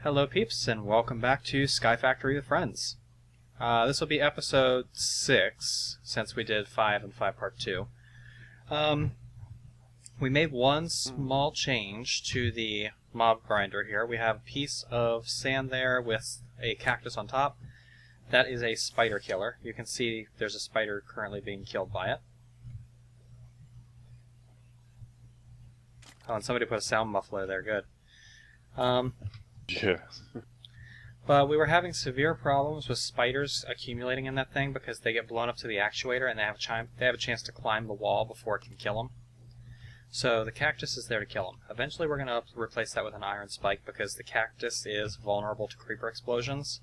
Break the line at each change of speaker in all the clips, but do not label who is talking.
Hello peeps, and welcome back to Skyfactory with Friends. This will be episode 6, since we did 5 and 5 part 2. We made one small change to the mob grinder here. We have a piece of sand there with a cactus on top. That is a spider killer. You can see there's a spider currently being killed by it. Oh, and somebody put a sound muffler there, good.
Yeah.
But we were having severe problems with spiders accumulating in that thing because they get blown up to the actuator and they have a chance to climb the wall before it can kill them. So the cactus is there to kill them. Eventually we're going to replace that with an iron spike because the cactus is vulnerable to creeper explosions.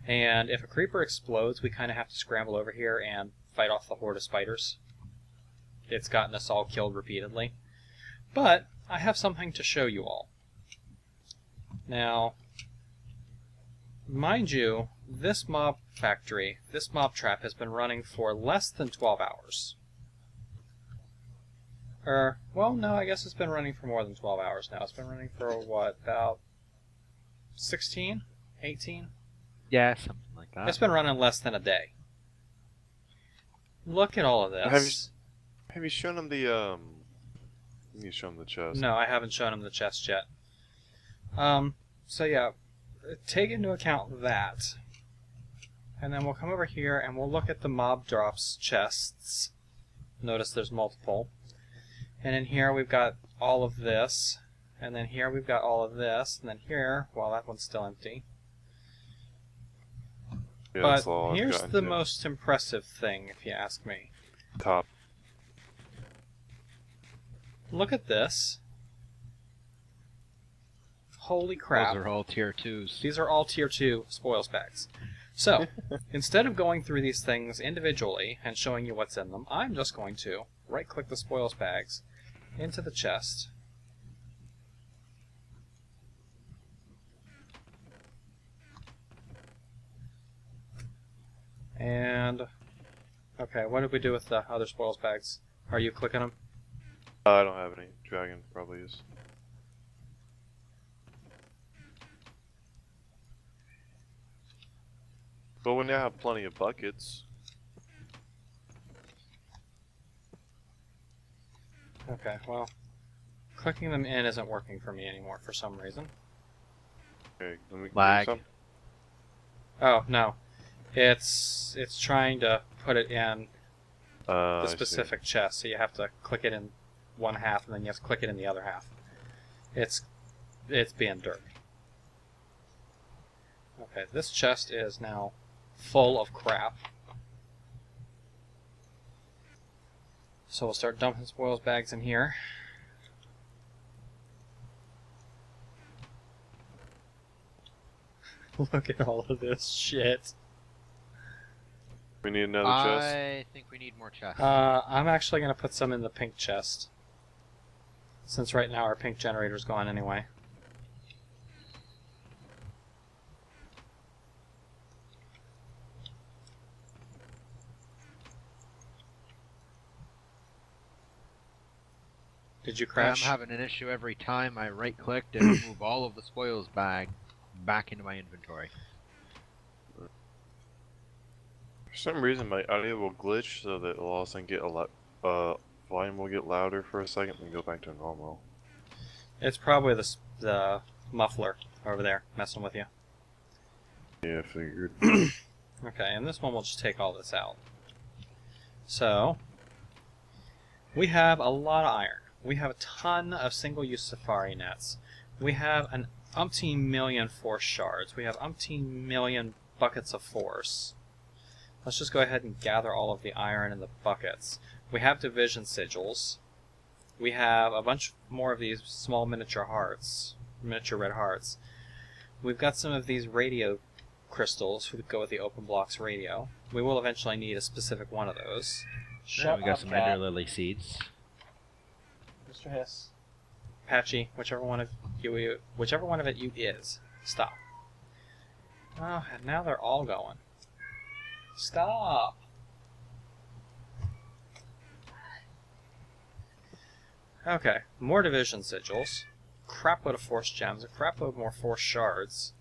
And if a creeper explodes, we kind of have to scramble over here and fight off the horde of spiders. It's gotten us all killed repeatedly. But I have something to show you all. Now, mind you, this mob factory, this mob trap has been running for less than 12 hours. Well, no, I guess it's been running for more than 12 hours now. It's been running for, what, about 16? 18?
Yeah, something like that.
It's been running less than a day. Look at all of this.
Have you shown him the, you show him the chest?
No, I haven't shown him the chest yet. So yeah, take into account that. And then we'll come over here and we'll look at the mob drops chests. Notice there's multiple. And in here we've got all of this. And then here we've got all of this. And then here, well, that one's still empty.
Yeah,
but here's the most impressive thing, if you ask me.
Top.
Look at this. Holy crap.
Those are all tier 2s.
These are all tier 2 spoils bags. So, instead of going through these things individually and showing you what's in them, I'm just going to right-click the spoils bags into the chest. And, okay, what did we do with the other spoils bags? Are you clicking them?
I don't have any. Dragon probably is. But when they have plenty of buckets.
Okay, well, clicking them in isn't working for me anymore for some reason.
Okay, let me
Lag.
some.
Oh, no. It's trying to put it in the specific chest, so you have to click it in one half and then you have to click it in the other half. It's being dirt. Okay, this chest is now full of crap. So we'll start dumping spoils bags in here. Look at all of this shit.
We need another chest.
I think we need more chests.
I'm actually going to put some in the pink chest. Since right now our pink generator's gone anyway. Did you crash?
I'm having an issue every time I right-clicked and move all of the spoils bag back into my inventory.
For some reason, my audio will glitch so that it'll also get a lot. Volume will get louder for a second and go back to normal.
It's probably the muffler over there messing with you.
Yeah, I figured.
Okay, and this one we'll just take all this out. So, we have a lot of iron. We have a ton of single-use safari nets. We have an umpteen million force shards. We umpteen million buckets of force. Let's just go ahead and gather all of the iron in the buckets. We have division sigils. We have a bunch more of these small miniature hearts, miniature red hearts. We've got some of these radio crystals who go with the open blocks radio. We will eventually need a specific one of those.
We got some ender lily seeds.
Mr. Hiss. Patchy, whichever one of it you is. Stop. Oh, and now they're all going. Stop! Okay, more division sigils. crapload of force gems, a crapload more force shards,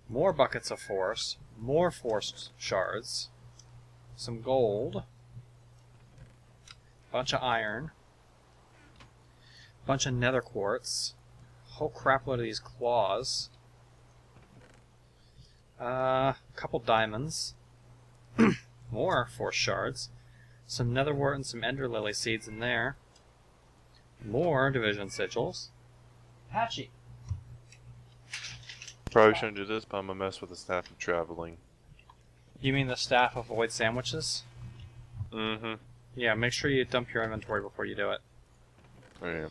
more buckets of force, more force shards, some gold, bunch of iron, bunch of nether quartz, whole crapload of these claws, a couple diamonds, more force shards, some netherwort and some ender lily seeds in there, more division sigils. Patchy!
Probably shouldn't do this, but I'm gonna mess with the staff of traveling.
You mean the staff of void sandwiches?
Mm-hmm.
Yeah, make sure you dump your inventory before you do it.
Oh,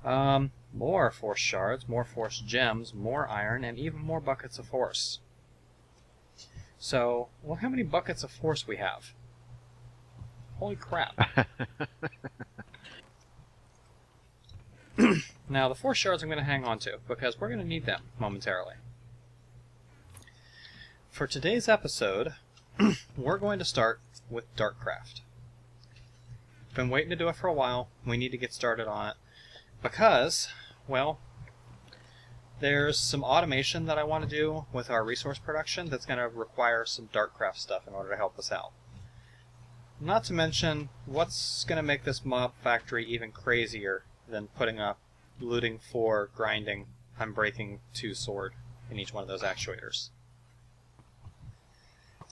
yeah.
More force shards, more force gems, more iron, and even more buckets of force. So, look how many buckets of force we have. Holy crap. Now, the force shards I'm going to hang on to, because we're going to need them momentarily. For today's episode, we're going to start with Dartcraft. Been waiting to do it for a while. We need to get started on it. Because, well, there's some automation that I want to do with our resource production that's going to require some Dartcraft stuff in order to help us out. Not to mention, what's going to make this mob factory even crazier than putting up looting 4, grinding, unbreaking 2 sword in each one of those actuators.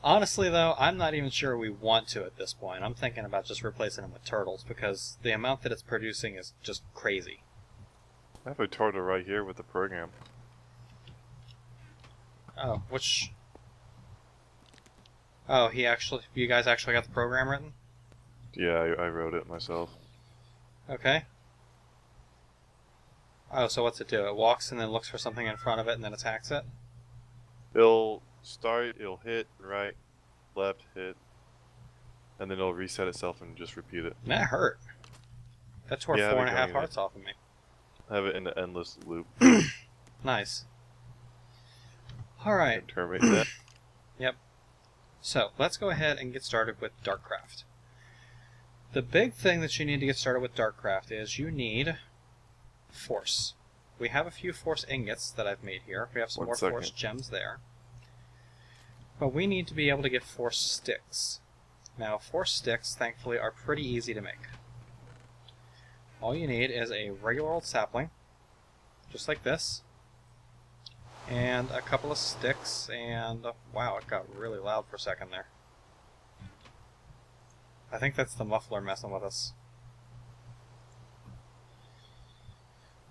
Honestly, though, I'm not even sure we want to at this point. I'm thinking about just replacing them with turtles, because the amount that it's producing is just crazy.
I have a turtle right here with the program.
Oh, which... Oh, you guys actually got the program written?
Yeah, I wrote it myself.
Okay. Oh, so what's it do? It walks and then looks for something in front of it and then attacks it?
It'll start, it'll hit, right, left, hit, and then it'll reset itself and just repeat it.
That hurt. That tore
Yeah,
4.5 hearts off of me.
I have it in the endless loop.
Nice. Alright.
Terminate that.
Yep. So, let's go ahead and get started with Dartcraft. The big thing that you need to get started with Dartcraft is you need force. We have a few force ingots that I've made here. We have some more force gems there. But we need to be able to get force sticks. Now, force sticks, thankfully, are pretty easy to make. All you need is a regular old sapling, just like this, and a couple of sticks, and wow, it got really loud for a second there. I think that's the muffler messing with us.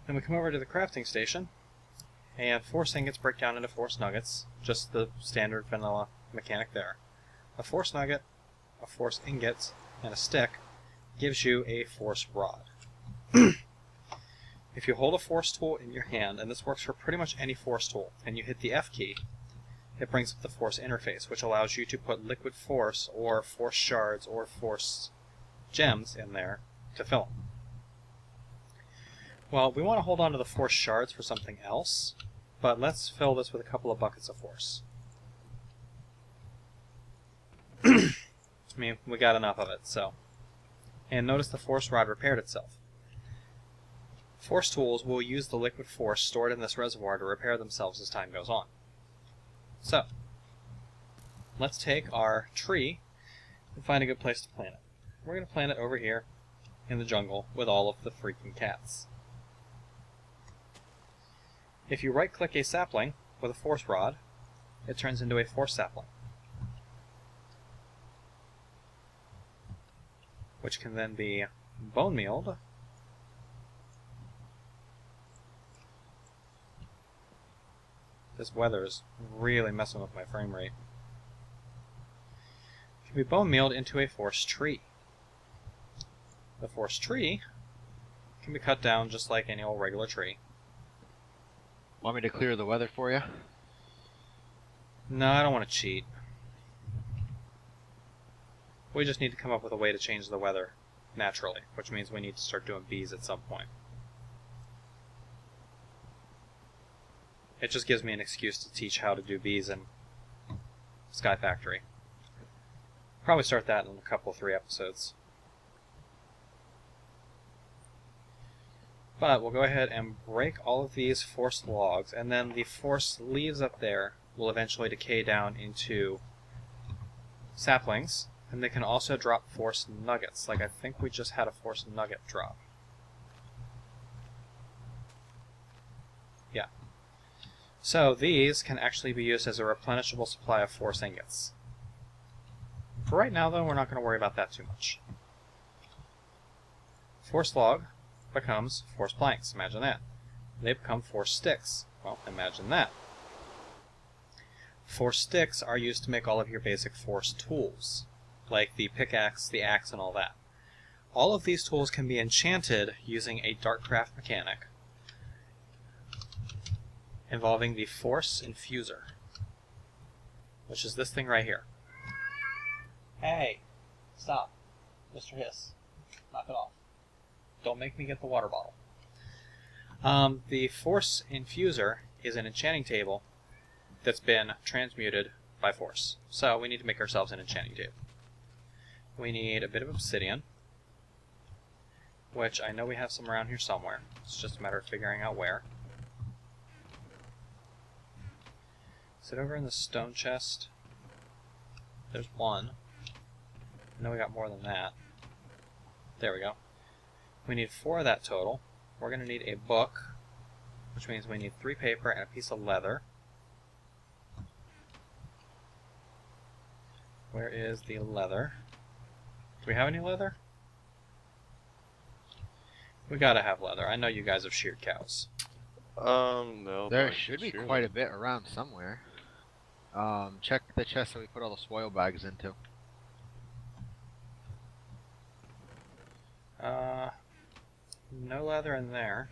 Then we come over to the crafting station, and force ingots break down into force nuggets, just the standard vanilla mechanic there. A force nugget, a force ingot, and a stick gives you a force rod. If you hold a force tool in your hand, and this works for pretty much any force tool, and you hit the F key, it brings up the force interface, which allows you to put liquid force, or force shards, or force gems in there to fill them. Well, we want to hold on to the force shards for something else, but let's fill this with a couple of buckets of force. I mean, we got enough of it, so. And notice the force rod repaired itself. Force tools will use the liquid force stored in this reservoir to repair themselves as time goes on. So, let's take our tree and find a good place to plant it. We're going to plant it over here in the jungle with all of the freaking cats. If you right-click a sapling with a force rod, it turns into a force sapling, which can then be bone mealed This weather is really messing with my frame rate. It can be bone mealed into a forest tree. The forest tree can be cut down just like any old regular tree.
Want me to clear the weather for you?
No, I don't want to cheat. We just need to come up with a way to change the weather naturally, which means we need to start doing bees at some point. It just gives me an excuse to teach how to do bees in Skyfactory. Probably start that in a couple, 3 episodes. But we'll go ahead and break all of these forest logs, and then the forest leaves up there will eventually decay down into saplings, and they can also drop forest nuggets, like I think we just had a forest nugget drop. Yeah. So these can actually be used as a replenishable supply of forest ingots. For right now, though, we're not going to worry about that too much. Forest log becomes forest planks. Imagine that. They become forest sticks. Well, imagine that. Forest sticks are used to make all of your basic forest tools, like the pickaxe, the axe, and all that. All of these tools can be enchanted using a Dartcraft mechanic involving the force infuser, which is this thing right here. Hey, stop, Mr. Hiss. Knock it off. Don't make me get the water bottle. The force infuser is an enchanting table that's been transmuted by force. So we need to make ourselves an enchanting table. We need a bit of obsidian, which I know we have some around here somewhere. It's just a matter of figuring out where. Is it over in the stone chest? There's one. I know we got more than that. There we go. We need 4 of that total. We're going to need a book, which means we need 3 paper and a piece of leather. Where is the leather? Do we have any leather? We gotta have leather. I know you guys have sheared cows.
No.
There should be quite a bit around somewhere. Check the chest that we put all the spoil bags into.
No leather in there.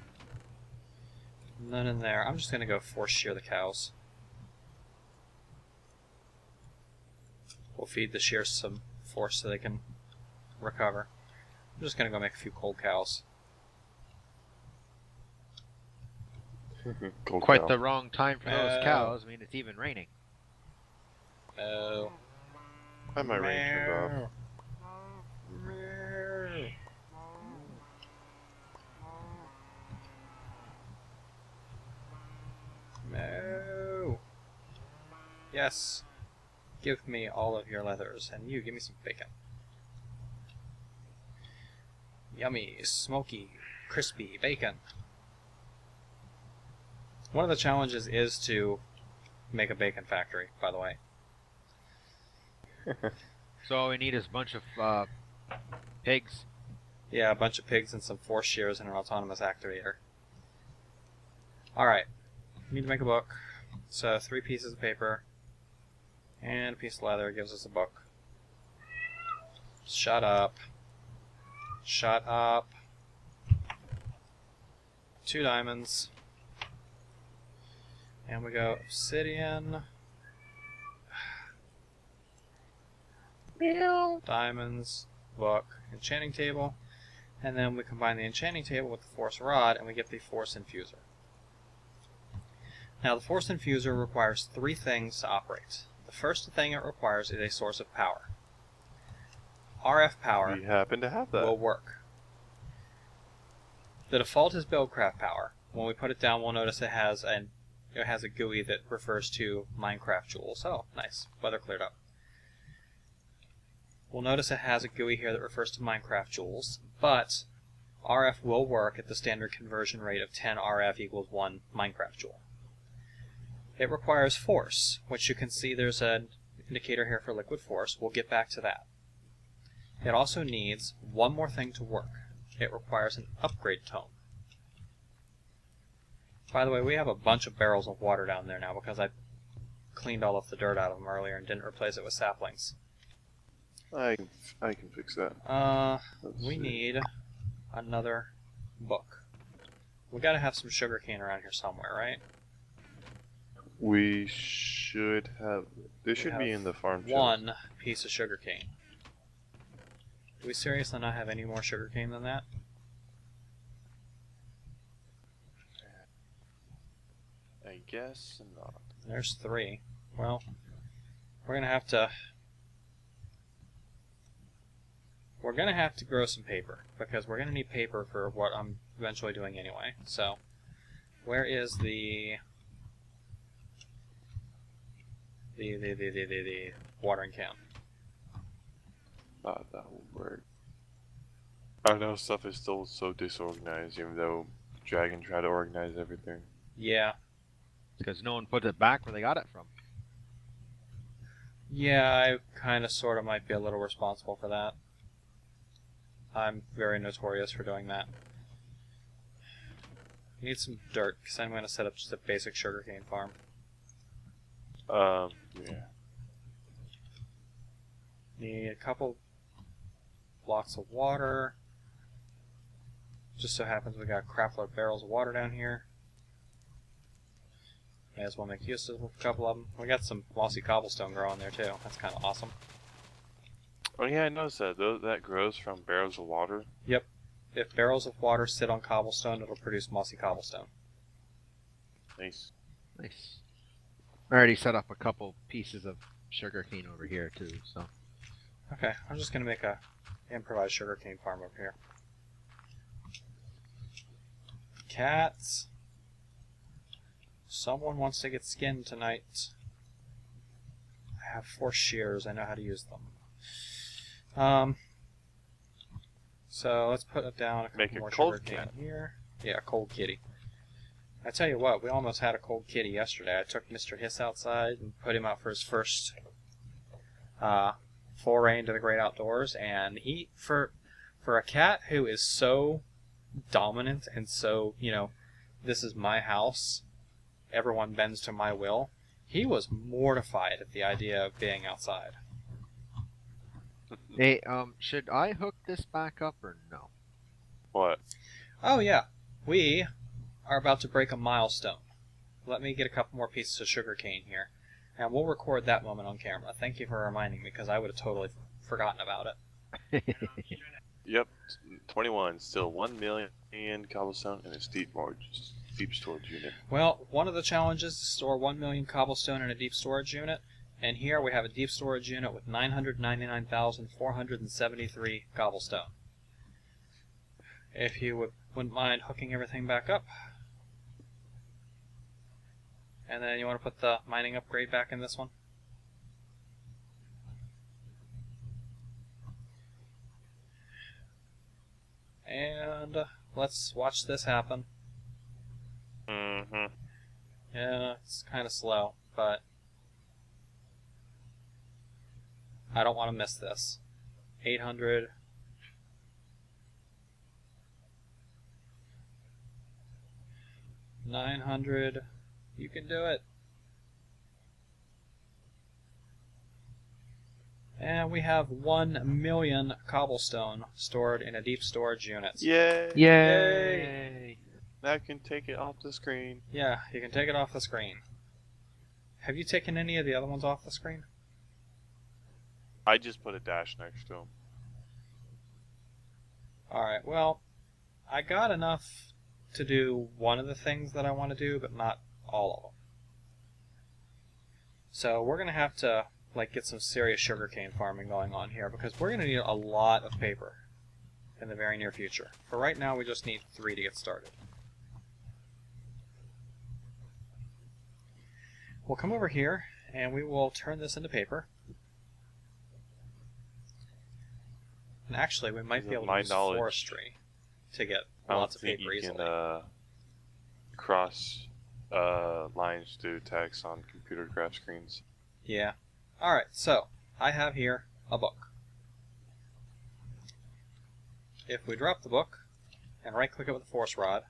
None in there. I'm just gonna go force shear the cows. We'll feed the shears some force so they can recover. I'm just gonna go make a few cold cows.
Quite the wrong time for those cows. I mean, it's even raining.
Oh.
I have my rain turned off.
No. Yes. Give me all of your leathers, and you give me some bacon. Yummy, smoky, crispy bacon. One of the challenges is to make a bacon factory, by the way.
So all we need is a bunch of pigs.
Yeah, a bunch of pigs and some force shears and an autonomous activator. Alright, need to make a book. So 3 pieces of paper and a piece of leather gives us a book. Shut up. Shut up. 2 diamonds. And we go obsidian. Diamonds, book, enchanting table. And then we combine the enchanting table with the force rod and we get the force infuser. Now the force infuser requires 3 things to operate. The first thing it requires is a source of power. RF power
We happen to have that.
will work. The default is Buildcraft power. When we put it down, we'll notice it has a GUI that refers to Minecraft joules. Oh, nice. Weather cleared up. We'll notice it has a GUI here that refers to Minecraft joules, but RF will work at the standard conversion rate of 10 RF equals 1 Minecraft joule. It requires force, which you can see there's an indicator here for liquid force. We'll get back to that. It also needs one more thing to work. It requires an upgrade tome. By the way, we have a bunch of barrels of water down there now because I cleaned all of the dirt out of them earlier and didn't replace it with saplings.
I can fix that.
We need another book. We gotta have some sugarcane around here somewhere, right?
We should have. This should be in the farm chest.
1 piece of sugarcane. Do we seriously not have any more sugarcane than that?
I guess not.
There's 3. Well, we're gonna have to we're going to have to grow some paper, because we're going to need paper for what I'm eventually doing anyway. So, where is the watering can?
That will work. I know stuff is still so disorganized, even though Dragon tried to organize everything.
Yeah.
Because no one put it back where they got it from.
Yeah, I kind of sort of might be a little responsible for that. I'm very notorious for doing that. Need some dirt, because I'm going to set up just a basic sugarcane farm.
Yeah.
Need a couple blocks of water. Just so happens we got a crap load of barrels of water down here. May as well make use of a couple of them. We got some mossy cobblestone growing there too. That's kind of awesome.
Oh yeah, I noticed that. That grows from barrels of water.
Yep. If barrels of water sit on cobblestone, it'll produce mossy cobblestone.
Nice.
Nice. I already set up a couple pieces of sugarcane over here too, so.
Okay, I'm just going to make a improvised sugarcane farm over here. Cats. Someone wants to get skinned tonight. I have 4 shears. I know how to use them. So let's put down a couple
Make a
more
cold
sugarcane
cat.
here. Yeah, a cold kitty. I tell you what, we almost had a cold kitty yesterday. I took Mr. Hiss outside and put him out for his first foray into the great outdoors, and he, for a cat who is so dominant and so, this is my house, everyone bends to my will, he was mortified at the idea of being outside.
Hey, should I hook this back up or no?
What?
Oh yeah, we are about to break a milestone. Let me get a couple more pieces of sugarcane here, and we'll record that moment on camera. Thank you for reminding me, because I would have totally forgotten about it.
Yep. 21. Still 1 million cobblestone in a deep storage unit.
Well, one of the challenges is to store 1 million cobblestone in a deep storage unit, and here we have a deep storage unit with 999,473 cobblestone. If you wouldn't mind hooking everything back up. And then you want to put the mining upgrade back in this one. And let's watch this happen.
Mm-hmm.
Yeah, it's kind of slow, but I don't want to miss this. 800. $900. You can do it. And we have 1 million cobblestone stored in a deep storage unit.
Yay!
Yay!
Now I can take it off the screen.
Yeah, you can take it off the screen. Have you taken any of the other ones off the screen?
I just put a dash next to them.
Alright, well, I got enough to do one of the things that I want to do, but not all of them. So we're going to have to get some serious sugarcane farming going on here, because we're going to need a lot of paper in the very near future. For right now, we just need 3 to get started. We'll come over here, and we will turn this into paper. And actually, we might be able to use forestry to get lots of paper easily.
You can cross lines to text on computer graph screens.
Yeah. Alright, so I have here a book. If we drop the book and right click it with the force rod,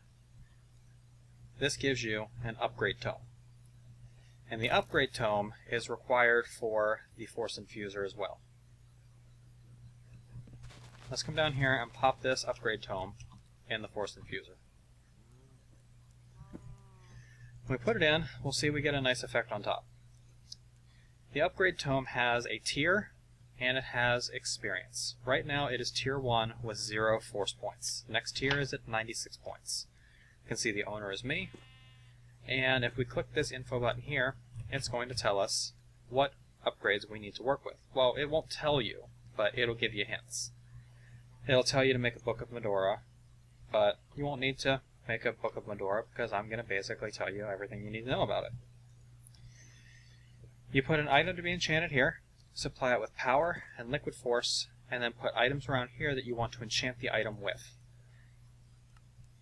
this gives you an upgrade tome. And the upgrade tome is required for the force infuser as well. Let's come down here and pop this upgrade tome in the force infuser. When we put it in, we'll see we get a nice effect on top. The upgrade tome has a tier, and it has experience. Right now it is tier 1 with 0 force points. Next tier is at 96 points. You can see the owner is me. And if we click this info button here, it's going to tell us what upgrades we need to work with. Well, it won't tell you, but it'll give you hints. It'll tell you to make a Book of Medora, but you won't need to make a Book of Medora because I'm going to basically tell you everything you need to know about it. You put an item to be enchanted here, supply it with power and liquid force, and then put items around here that you want to enchant the item with.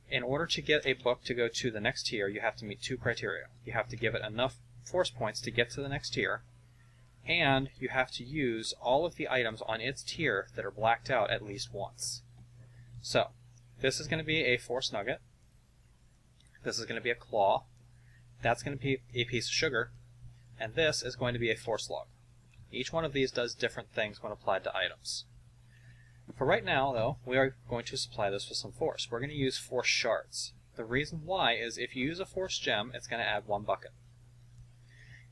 In order to get a book to go to the next tier, you have to meet two criteria. You have to give it enough force points to get to the next tier, and you have to use all of the items on its tier that are blacked out at least once. So, this is going to be a force nugget. This is going to be a claw. That's going to be a piece of sugar. And this is going to be a force log. Each one of these does different things when applied to items. For right now, though, we are going to supply this with some force. We're going to use force shards. The reason why is if you use a force gem, it's going to add 1 bucket.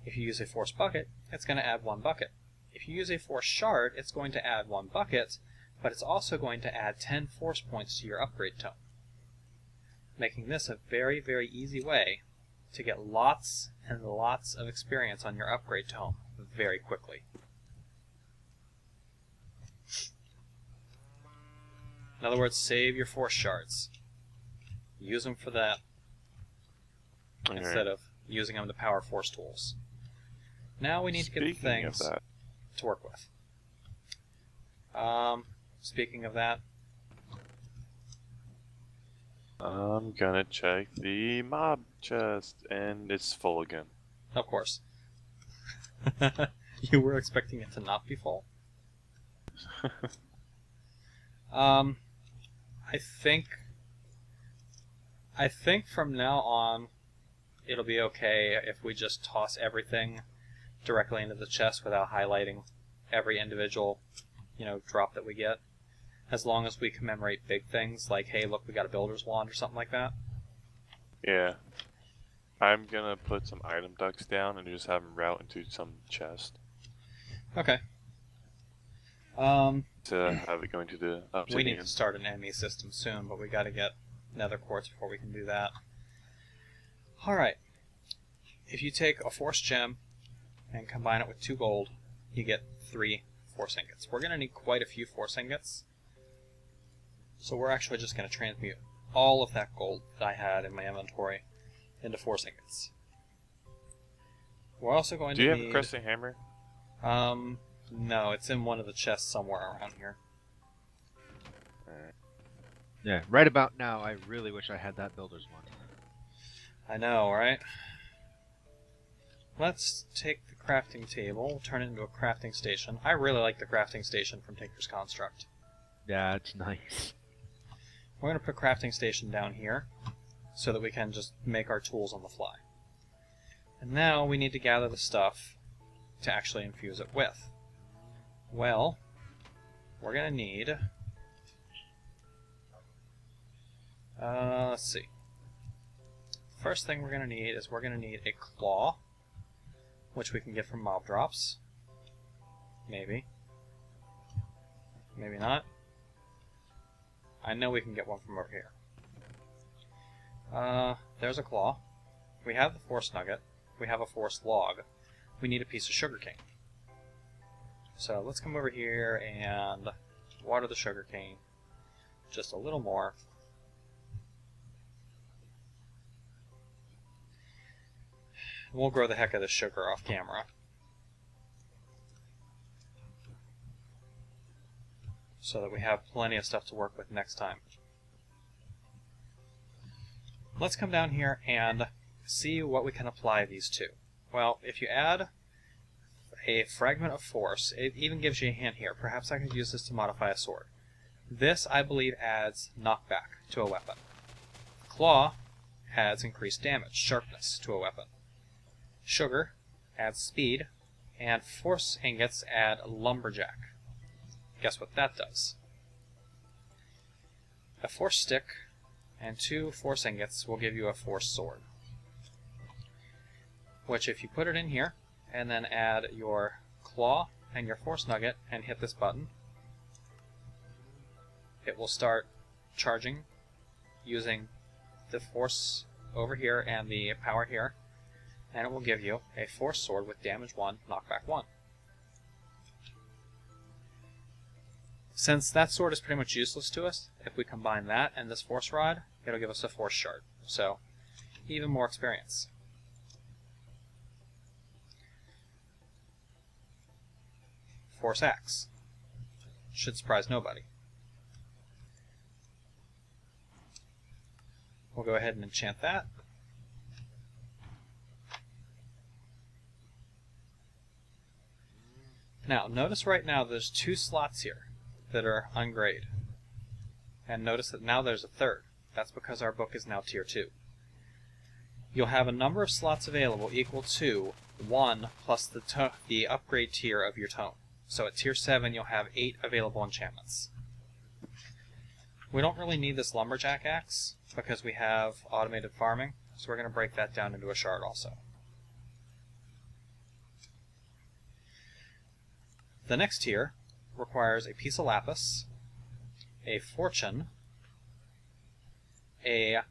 If you use a force bucket, it's going to add 1 bucket. If you use a force shard, it's going to add 1 bucket, but it's also going to add 10 force points to your upgrade tome, making this a very, very easy way to get lots and lots of experience on your upgrade tome very quickly. In other words, save your force shards. Use them for that instead of using them to power force tools. Now we need to get the things to work with. Speaking of that,
I'm gonna check the mob chest, and it's full again.
of course. You were expecting it to not be full? I think from now on it'll be okay if we just toss everything directly into the chest without highlighting every individual, drop that we get. As long as we commemorate big things like, hey, look, we got a builder's wand or something like that.
Yeah. I'm gonna put some item ducks down and just have them route into some chest.
Okay.
To have it going to the obsidian.
We need to start an enemy system soon, but we gotta get nether quartz before we can do that. Alright. If you take a force gem and combine it with 2 gold, you get 3 force ingots. We're gonna need quite a few force ingots. So we're actually just going to transmute all of that gold that I had in my inventory into force ingots. We're also going to need...
Do you have a crescent hammer?
No, it's in one of the chests somewhere around here.
Alright.
Yeah, right about now, I really wish I had that builder's one.
I know, right? Let's take the crafting table, turn it into a crafting station. I really like the crafting station from Tinker's Construct.
Yeah, it's nice.
We're going to put crafting station down here so that we can just make our tools on the fly. And now we need to gather the stuff to actually infuse it with. Well, we're going to need... let's see. First thing we're going to need is we're going to need a claw, which we can get from mob drops. Maybe. Maybe not. I know we can get one from over here. There's a claw. We have the force nugget. We have a force log. We need a piece of sugar cane. So let's come over here and water the sugar cane just a little more. We'll grow the heck of this sugar off camera. So that we have plenty of stuff to work with next time. Let's come down here and see what we can apply these to. Well, if you add a fragment of force, it even gives you a hint here. Perhaps I could use this to modify a sword. This, I believe, adds knockback to a weapon. Claw adds increased damage, sharpness to a weapon. Sugar adds speed, and force ingots add lumberjack. Guess what that does? A force stick and 2 force ingots will give you a force sword. Which, if you put it in here, and then add your claw and your force nugget and hit this button, it will start charging using the force over here and the power here, and it will give you a force sword with damage 1, knockback 1. Since that sword is pretty much useless to us, if we combine that and this force rod, it'll give us a force shard. So, even more experience. Force axe. Should surprise nobody. We'll go ahead and enchant that. Now, notice right now there's 2 slots here that are ungrayed. And notice that now there's a third. That's because our book is now tier 2. You'll have a number of slots available equal to 1 plus the upgrade tier of your tome. So at tier 7 you'll have 8 available enchantments. We don't really need this lumberjack axe because we have automated farming, so we're going to break that down into a shard also. The next tier requires a piece of lapis, a fortune, a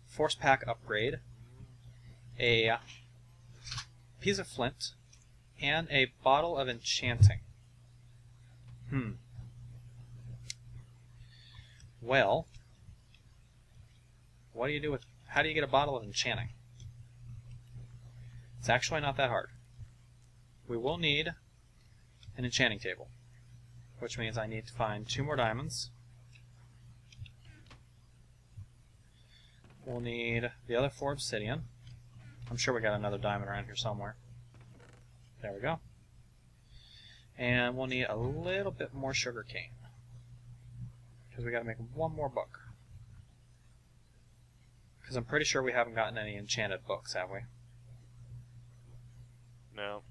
force pack upgrade, a piece of flint, and a bottle of enchanting. Well, what do you do with... how do you get a bottle of enchanting? It's actually not that hard. We will need an enchanting table, which means I need to find 2 more diamonds. We'll need the other 4 obsidian. I'm sure we got another diamond around here somewhere. There we go. And we'll need a little bit more sugar cane, because we got to make 1 more book. Because I'm pretty sure we haven't gotten any enchanted books, have we?
No.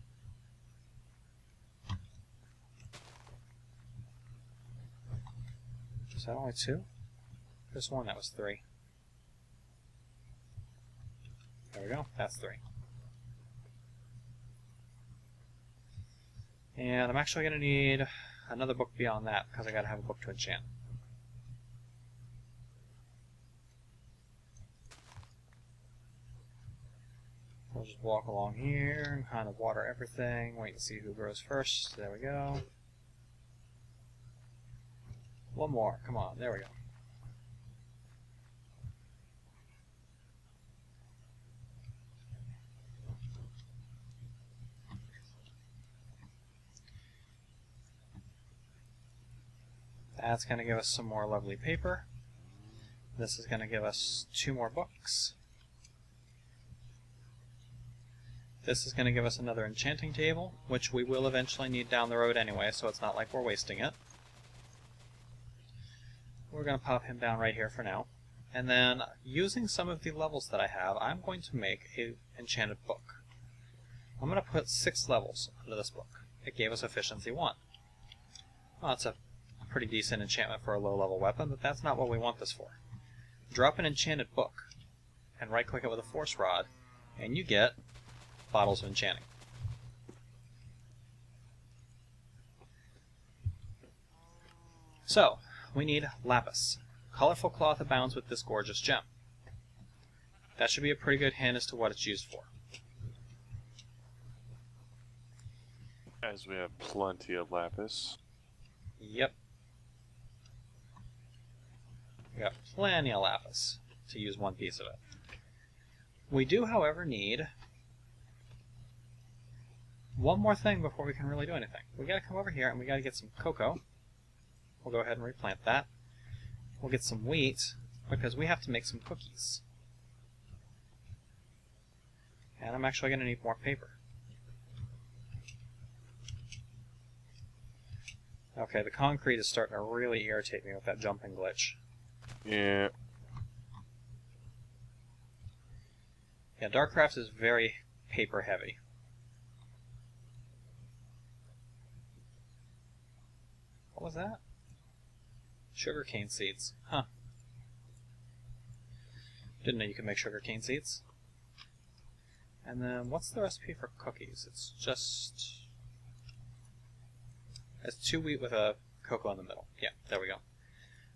Is that only 2? There's one that was 3. There we go. That's 3. And I'm actually going to need another book beyond that, because I got to have a book to enchant. We'll just walk along here and kind of water everything, wait to see who grows first. There we go. 1 more. Come on. There we go. That's going to give us some more lovely paper. This is going to give us 2 more books. This is going to give us another enchanting table, which we will eventually need down the road anyway, so it's not like we're wasting it. We're going to pop him down right here for now. And then, using some of the levels that I have, I'm going to make an enchanted book. I'm going to put 6 levels into this book. It gave us efficiency 1. Well, that's a pretty decent enchantment for a low-level weapon, but that's not what we want this for. Drop an enchanted book, and right-click it with a force rod, and you get bottles of enchanting. So, we need lapis. Colorful cloth abounds with this gorgeous gem. That should be a pretty good hint as to what it's used for.
As we have plenty of lapis.
Yep. We got plenty of lapis to use 1 piece of it. We do, however, need 1 more thing before we can really do anything. We gotta come over here and we gotta get some cocoa. We'll go ahead and replant that. We'll get some wheat, because we have to make some cookies. And I'm actually going to need more paper. Okay, the concrete is starting to really irritate me with that jumping glitch.
Yeah.
Yeah, Dartcraft is very paper heavy. What was that? Sugarcane seeds. Huh. Didn't know you could make sugarcane seeds. And then, what's the recipe for cookies? It's just... it's 2 wheat with a cocoa in the middle. Yeah, there we go.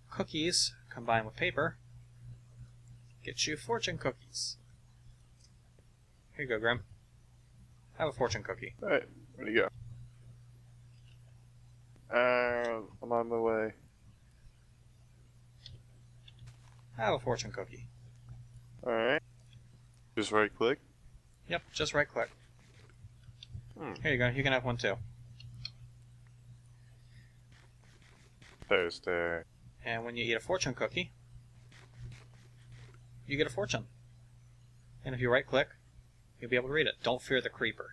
Cookies, combined with paper, get you fortune cookies. Here you go, Grim. Have a fortune cookie.
Alright, where'd he go? I'm on my way.
I have a fortune cookie.
Alright. Just right click.
Yep, just right click.
Hmm.
Here you go, you can have one too.
Toaster.
And when you eat a fortune cookie, you get a fortune. And if you right click, you'll be able to read it. Don't fear the creeper.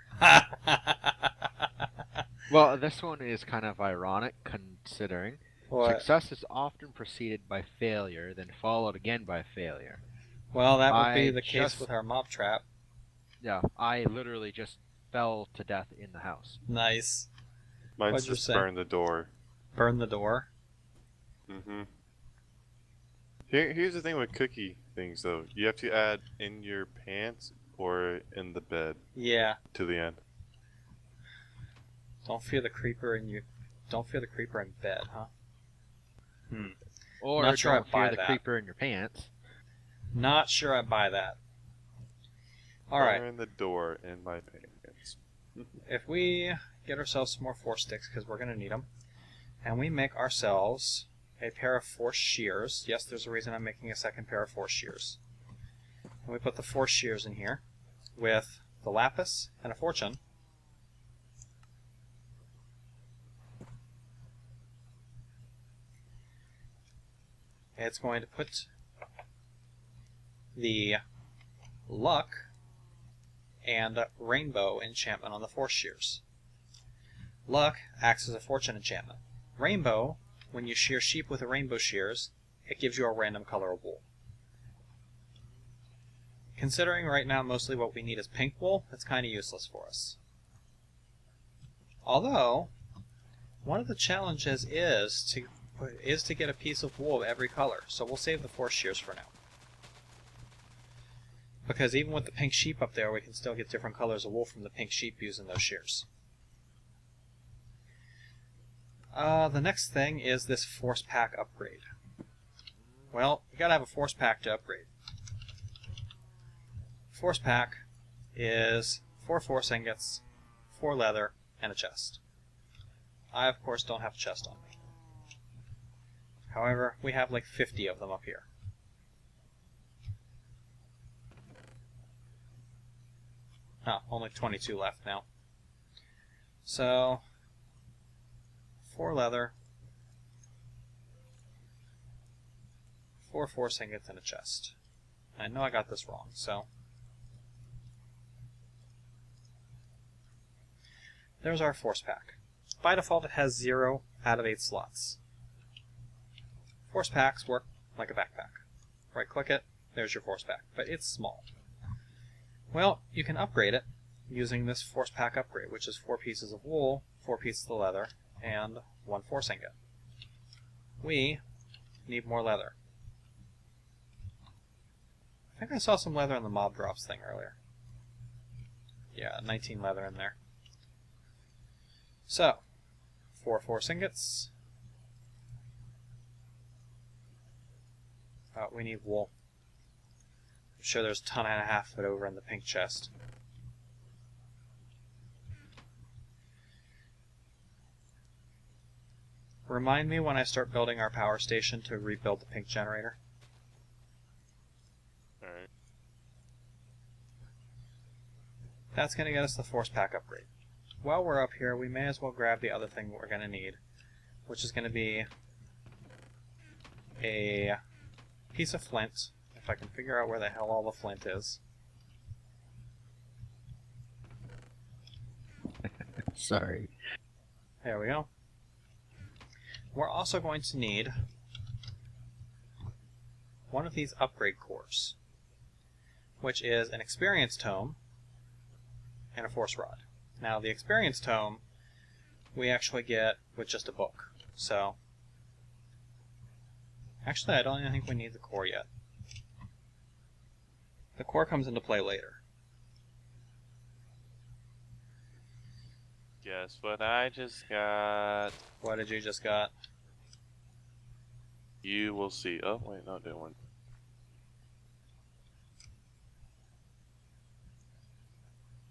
Well, this one is kind of ironic considering
What?
success is often preceded by failure, then followed again by failure.
Well, that would be
I
the case
just-
with our mob trap.
Yeah, I literally just fell to death in the house.
Nice.
Mine's
What'd you
just
say?
burn the door.
Burn the door.
Mm-hmm. Here's the thing with cookie things, though. You have to add in your pants or in the bed
Yeah.
to the end.
Don't fear the creeper in you. Don't fear the creeper in bed, huh?
Or
Not sure
don't
I'd buy
fear the
that.
creeper in your pants.
Not sure I buy that. Alright,
Burn the door in my pants.
if we get ourselves some more force sticks, because we're going to need them, and we make ourselves a pair of force shears. Yes, there's a reason I'm making a second pair of force shears. And we put the force shears in here with the lapis and a fortune. It's going to put the luck and rainbow enchantment on the force shears. Luck acts as a fortune enchantment. Rainbow, when you shear sheep with a rainbow shears, it gives you a random color of wool. Considering right now mostly what we need is pink wool, it's kind of useless for us. Although, one of the challenges is to get a piece of wool of every color, so we'll save the force shears for now. Because even with the pink sheep up there, we can still get different colors of wool from the pink sheep using those shears. The next thing is this force pack upgrade. Well, you gotta have a force pack to upgrade. Force pack is 4 force ingots, 4 leather, and a chest. I, of course, don't have a chest on me. However, we have like 50 of them up here. Oh, only 22 left now. So, 4 leather, 4 force ingots, and a chest. I know I got this wrong, so... There's our force pack. By default, it has 0 out of 8 slots. Force packs work like a backpack. Right-click it, there's your force pack, but it's small. Well, you can upgrade it using this force pack upgrade, which is 4 pieces of wool, 4 pieces of leather, and 1 force ingot. We need more leather. I think I saw some leather in the mob drops thing earlier. Yeah, 19 leather in there. So, 4 force ingots. We need wool. I'm sure there's a ton and a half of it over in the pink chest. Remind me when I start building our power station to rebuild the pink generator.
Alright.
That's going to get us the force pack upgrade. While we're up here, we may as well grab the other thing we're going to need, which is going to be a piece of flint, if I can figure out where the hell all the flint is.
Sorry.
There we go. We're also going to need one of these upgrade cores, which is an experience tome and a force rod. Now, the experience tome we actually get with just a book. So, actually, I don't even think we need the core yet. The core comes into play later.
Guess what I just got?
What did you just got?
You will see. Oh, wait, not doing one.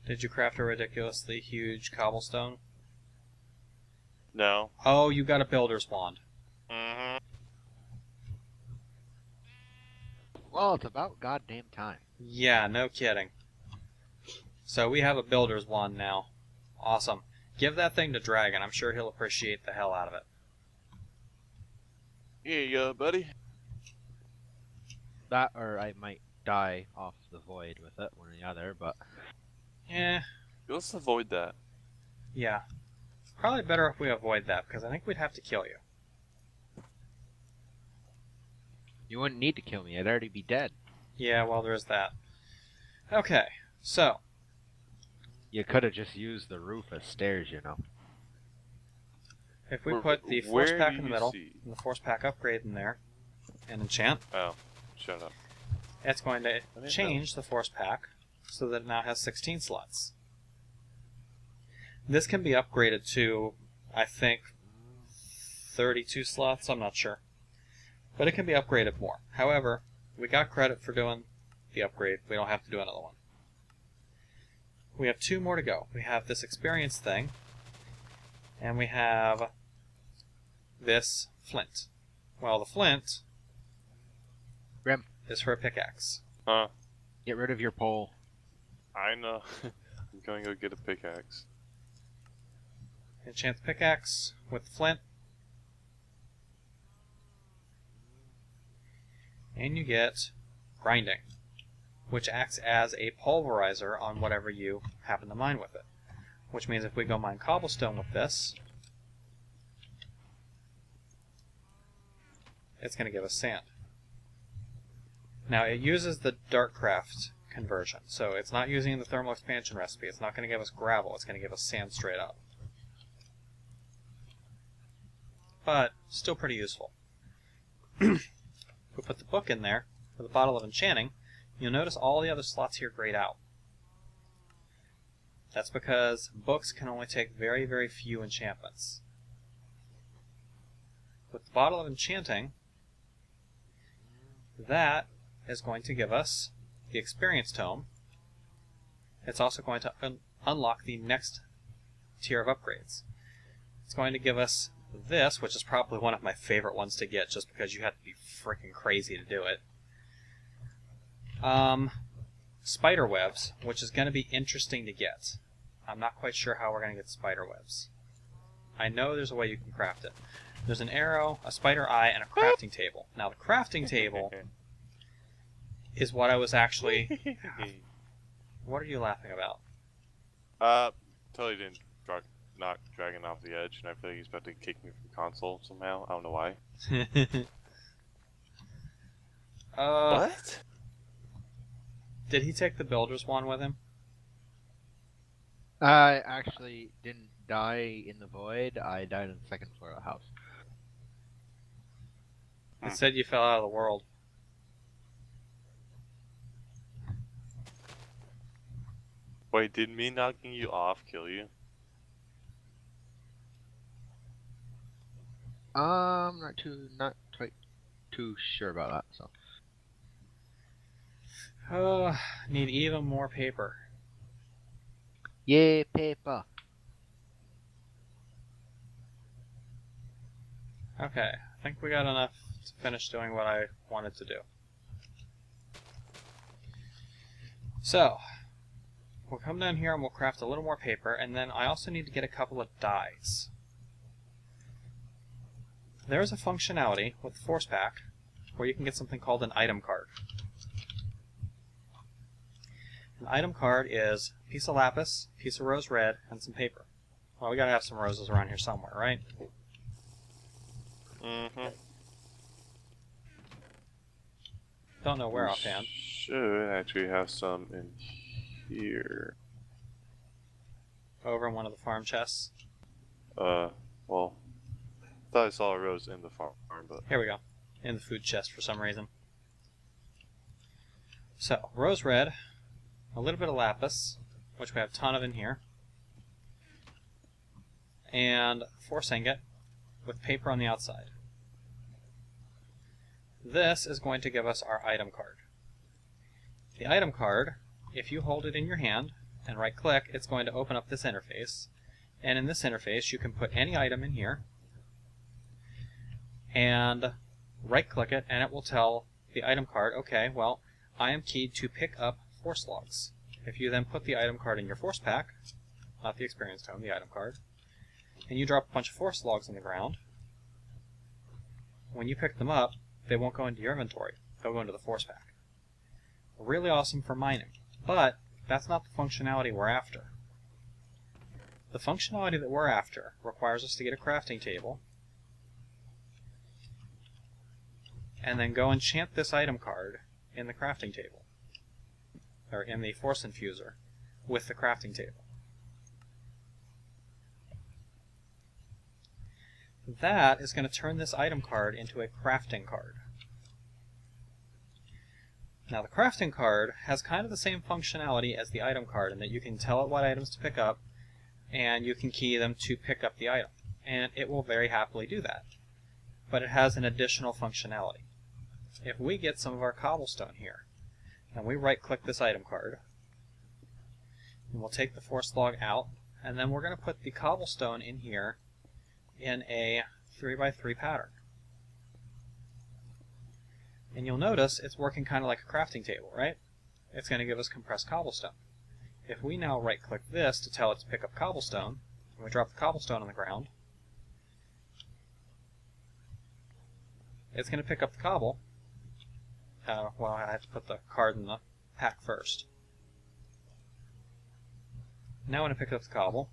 Did you craft a ridiculously huge cobblestone?
No.
Oh, you got a builder's wand.
Mm-hmm.
Well, it's about goddamn time.
Yeah, no kidding. So we have a builder's wand now. Awesome. Give that thing to Dragon. I'm sure he'll appreciate the hell out of it.
Here you go, buddy.
That, or I might die off the void with it, one or the other, but...
Eh,
Let's avoid that.
yeah. Probably better if we avoid that, because I think we'd have to kill you.
You wouldn't need to kill me, I'd already be dead.
Yeah, well, there's that. Okay, so...
You could have just used the roof as stairs, you know.
If we put the force
Where
pack
do
in the
you
middle,
see?
and the force pack upgrade in there, and enchant,
Oh, shut up.
it's going to
didn't
change the force pack so that it now has 16 slots. This can be upgraded to, I think, 32 slots, I'm not sure. But it can be upgraded more. However, we got credit for doing the upgrade. We don't have to do another one. We have 2 more to go. We have this experience thing, and we have this flint. Well, the flint
Grim,
is for a pickaxe.
Huh?
get rid of your pole.
I know. I'm gonna go get a pickaxe.
Enchant the pickaxe with the flint. And you get grinding, which acts as a pulverizer on whatever you happen to mine with it. Which means if we go mine cobblestone with this, it's going to give us sand. Now it uses the Dartcraft conversion, so it's not using the thermal expansion recipe. It's not going to give us gravel, it's going to give us sand straight up. But still pretty useful. If we put the book in there with a bottle of enchanting, you'll notice all the other slots here grayed out. That's because books can only take very, very few enchantments. With the bottle of enchanting, that is going to give us the experience tome. It's also going to unlock the next tier of upgrades. It's going to give us this, which is probably one of my favorite ones to get just because you have to be freaking crazy to do it. Spider webs, which is going to be interesting to get. I'm not quite sure how we're going to get spider webs. I know there's a way you can craft it. There's an arrow, a spider eye, and a crafting table. Now the crafting table is what I was actually... What are you laughing about?
Totally didn't knock Dragon off the edge, and I feel like he's about to kick me from console somehow. I don't know why. What?
Did he take the builder's wand with him?
I actually didn't die in the void, I died on the second floor of the house.
It said you fell out of the world.
Wait, did me knocking you off kill you?
Not quite too sure about that, so.
Need even more paper.
Yay, paper!
Okay, I think we got enough to finish doing what I wanted to do. So, we'll come down here and we'll craft a little more paper, and then I also need to get a couple of dyes. There's a functionality with the Force Pack where you can get something called an item card. An item card is a piece of lapis, a piece of rose red, and some paper. Well, we gotta have some roses around here somewhere, right?
Mm-hmm.
Don't know where offhand.
Should actually have some in here.
Over in one of the farm chests.
Well, I thought I saw a rose in the farm, but...
Here we go. In the food chest for some reason. So, rose red, a little bit of lapis, which we have a ton of in here, and force ingot with paper on the outside. This is going to give us our item card. The item card, if you hold it in your hand and right click, it's going to open up this interface, And in this interface, you can put any item in here and right-click it, and it will tell the item card, okay, well, I am keyed to pick up force logs. If you then put the item card in your force pack, not the experience tome, the item card, and you drop a bunch of force logs on the ground, when you pick them up, they won't go into your inventory. They'll go into the force pack. Really awesome for mining. But that's not the functionality we're after. The functionality that we're after requires us to get a crafting table and then go enchant this item card in the crafting table, or in the force infuser with the crafting table. That is going to turn this item card into a crafting card. Now the crafting card has kind of the same functionality as the item card in that you can tell it what items to pick up and you can key them to pick up the item. And it will very happily do that. But it has an additional functionality. If we get some of our cobblestone here and we right click this item card, and we'll take the force log out, and then we're going to put the cobblestone in here in a 3x3 pattern. And you'll notice it's working kind of like a crafting table, right? It's going to give us compressed cobblestone. If we now right-click this to tell it to pick up cobblestone, and we drop the cobblestone on the ground, it's going to pick up the cobble. Well, I have to put the card in the pack first. Now when it picks up the cobble,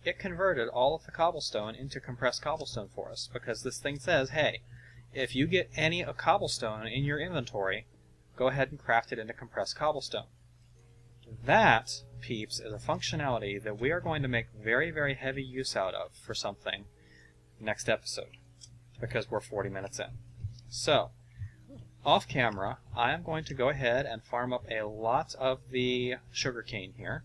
it converted all of the cobblestone into compressed cobblestone for us, because this thing says, hey, if you get any cobblestone in your inventory, go ahead and craft it into compressed cobblestone. That, peeps, is a functionality that we are going to make very, very heavy use out of for something next episode, because we're 40 minutes in. So, off camera, I am going to go ahead and farm up a lot of the sugarcane here,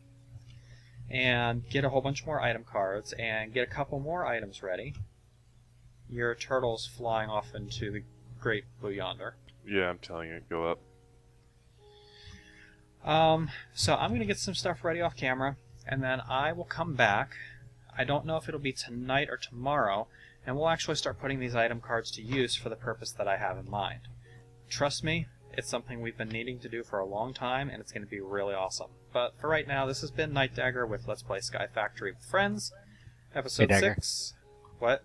and get a whole bunch more item cards, and get a couple more items ready. Your turtle's flying off into the great blue yonder.
Yeah, I'm telling you, go up.
So I'm going to get some stuff ready off camera, and then I will come back. I don't know if it'll be tonight or tomorrow, and we'll actually start putting these item cards to use for the purpose that I have in mind. Trust me, it's something we've been needing to do for a long time, and it's going to be really awesome. But for right now, this has been Night Dagger with Let's Play Skyfactory with Friends, Episode 6. What?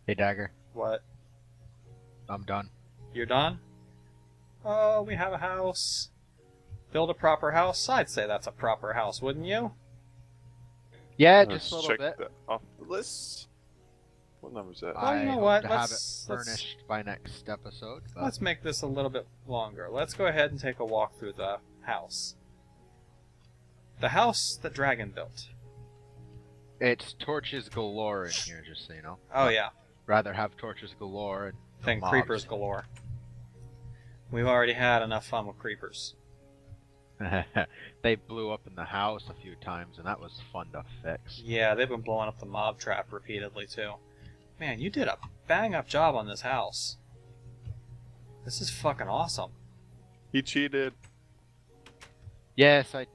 Hey, Dagger.
What?
I'm done.
You're done? Oh, we have a house. Build a proper house? I'd say that's a proper house, wouldn't you?
Yeah,
Let's
just a little
check
bit.
that off the list. What number is that?
Well, you know
hope
what?
to have it furnished by next episode. But
Let's make this a little bit longer. Let's go ahead and take a walk through the house. The house that Dragon built.
it's torches galore in here, just so you know.
Oh yeah.
Rather have torches galore and
Than
mobs.
creepers galore. We've already had enough fun with creepers.
They blew up in the house a few times, and that was fun to fix.
Yeah, they've been blowing up the mob trap repeatedly too. Man, you did a bang-up job on this house. This is fucking awesome.
He cheated.
Yes, I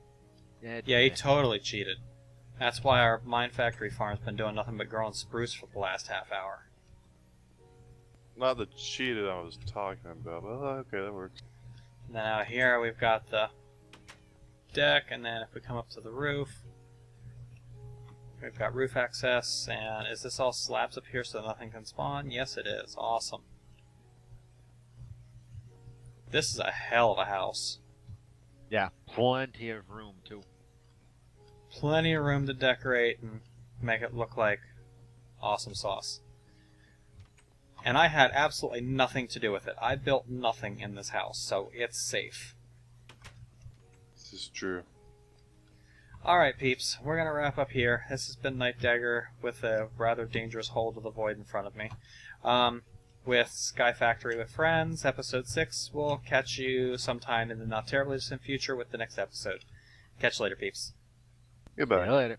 did.
Yeah, he totally cheated. That's why our Mine Factory farm's been doing nothing but growing spruce for the last half hour.
Not the cheated I was talking about, but okay, that works.
Now here we've got the deck, and then if we come up to the roof, we've got roof access, and is this all slabs up here so nothing can spawn? Yes it is. Awesome. This is a hell of a house.
Yeah, plenty of room too.
Plenty of room to decorate and make it look like awesome sauce. And I had absolutely nothing to do with it. I built nothing in this house, so it's safe.
This is true.
Alright peeps, we're going to wrap up here. This has been Night Dagger with a rather dangerous hole to the void in front of me. With Skyfactory with Friends, Episode 6. We'll catch you sometime in the not terribly distant future with the next episode. Catch you later, peeps.
Goodbye.
See you later.